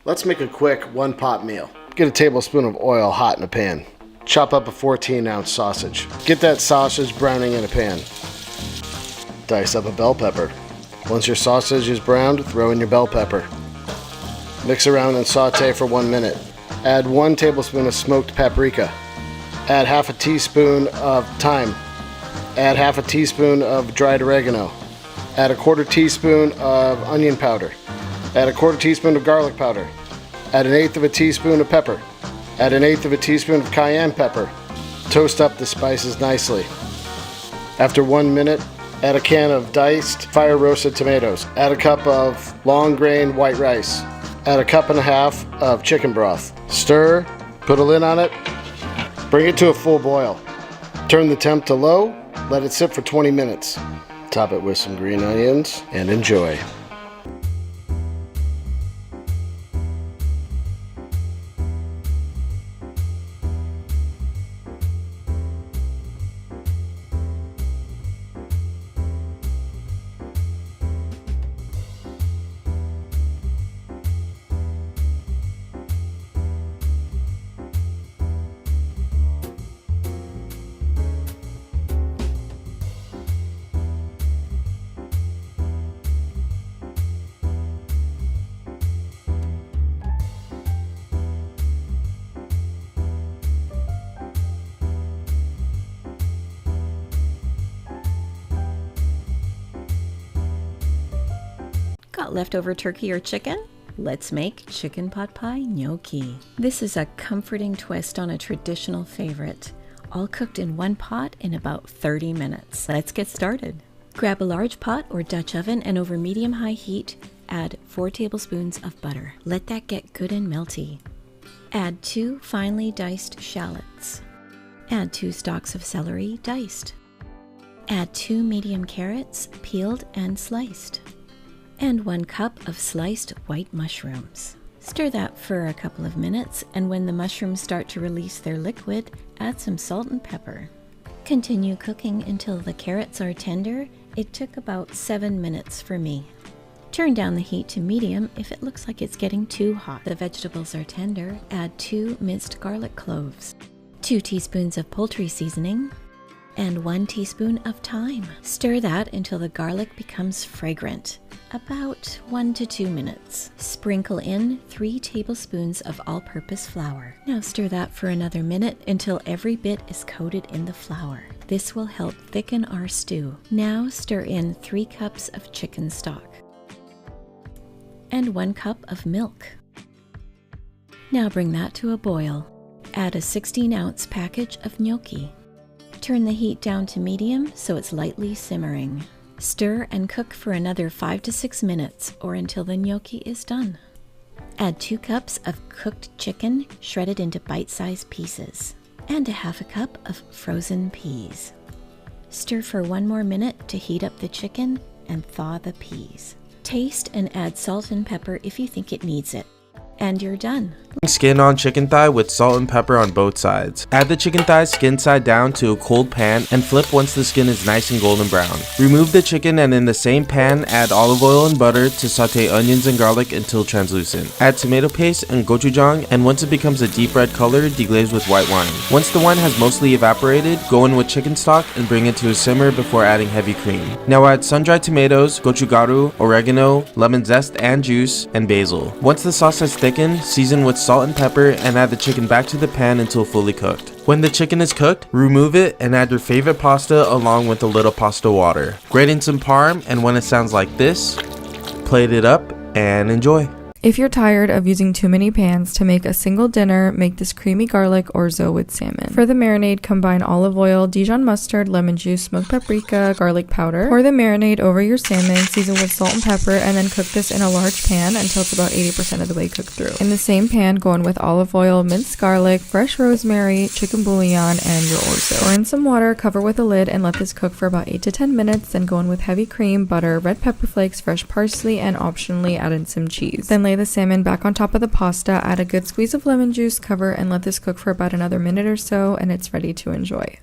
Let's make a quick one-pot meal. Get a tablespoon of oil hot in a pan. Chop up a 14-ounce sausage. Get that sausage browning in a pan. Dice up a bell pepper. Once your sausage is browned, throw in your bell pepper. Mix around and saute for 1 minute. Add 1 tablespoon of smoked paprika. Add half a teaspoon of thyme. Add half a teaspoon of dried oregano. Add a 1/4 teaspoon of onion powder. Add a 1/4 teaspoon of garlic powder. Add 1/8 of a teaspoon of pepper. Add 1/8 of a teaspoon of cayenne pepper. Toast up the spices nicely. After 1 minute, add a can of diced fire roasted tomatoes. Add a cup of long grain white rice. Add a 1.5 cups of chicken broth. Stir, put a lid on it, bring it to a full boil. Turn the temp to low, let it sit for 20 minutes. Top it with some green onions and enjoy. Got leftover turkey or chicken? Let's make chicken pot pie gnocchi. This is a comforting twist on a traditional favorite, all cooked in one pot in about 30 minutes. Let's get started. Grab a large pot or Dutch oven and over medium-high heat, add 4 tablespoons of butter. Let that get good and melty. Add 2 finely diced shallots. Add 2 stalks of celery diced. Add 2 medium carrots peeled and sliced. And 1 cup of sliced white mushrooms. Stir that for a couple of minutes, and when the mushrooms start to release their liquid, add some salt and pepper. Continue cooking until the carrots are tender. It took about 7 minutes for me. Turn down the heat to medium if it looks like it's getting too hot. The vegetables are tender. Add 2 minced garlic cloves, 2 teaspoons of poultry seasoning, and 1 teaspoon of thyme. Stir that until the garlic becomes fragrant. About 1 to 2 minutes. Sprinkle in 3 tablespoons of all-purpose flour. Now stir that for another minute until every bit is coated in the flour. This will help thicken our stew. Now stir in 3 cups of chicken stock and 1 cup of milk. Now bring that to a boil. Add a 16-ounce package of gnocchi. Turn the heat down to medium so it's lightly simmering. Stir and cook for another 5 to 6 minutes or until the gnocchi is done. Add 2 cups of cooked chicken shredded into bite-sized pieces and a 1/2 cup of frozen peas. Stir for 1 more minute to heat up the chicken and thaw the peas. Taste and add salt and pepper if you think it needs it. And you're done. Skin on chicken thigh with salt and pepper on both sides. Add the chicken thigh skin side down to a cold pan and flip once the skin is nice and golden brown. Remove the chicken and in the same pan add olive oil and butter to saute onions and garlic until translucent. Add tomato paste and gochujang, and once it becomes a deep red color, deglaze with white wine. Once the wine has mostly evaporated, go in with chicken stock and bring it to a simmer before adding heavy cream. Now add sun-dried tomatoes, gochugaru, oregano, lemon zest and juice, and basil. Once the sauce has thickened, season with salt and pepper and add the chicken back to the pan until fully cooked. When the chicken is cooked, remove it and add your favorite pasta along with a little pasta water. Grate in some parm, and when it sounds like this, plate it up and enjoy. If you're tired of using too many pans to make a single dinner, make this creamy garlic orzo with salmon. For the marinade, combine olive oil, Dijon mustard, lemon juice, smoked paprika, garlic powder. Pour the marinade over your salmon, season with salt and pepper, and then cook this in a large pan until it's about 80% of the way cooked through. In the same pan, go in with olive oil, minced garlic, fresh rosemary, chicken bouillon, and your orzo. Pour in some water, cover with a lid, and let this cook for about 8 to 10 minutes, then go in with heavy cream, butter, red pepper flakes, fresh parsley, and optionally add in some cheese. Then lay the salmon back on top of the pasta, add a good squeeze of lemon juice, cover, and let this cook for about another minute or so, and it's ready to enjoy.